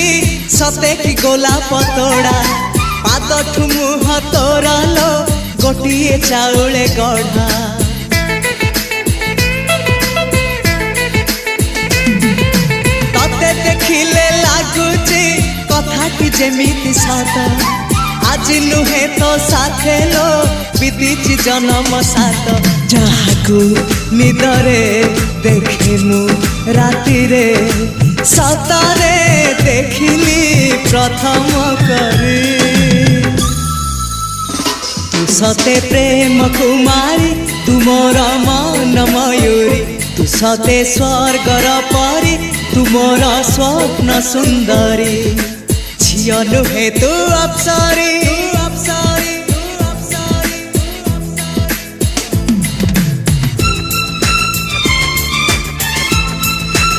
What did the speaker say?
आखि सते कि गोलाप तोड़ा पाद मुह तोर लो गोटे चाउले गढ़ा तते देखिले लगुची कथाटी जेमिति सत आज नुहे तो साथे लो बीतीची जन्म सात जहाकू निदरे देखे मु राति रे सतरे देखिली प्रथम करी तू सते प्रेम कुमारी तू मोर मन मयूरी तू सते स्वर्गर परी तू मोर स्वप्न सुंदरी झियो नुहे तू अप्सरी।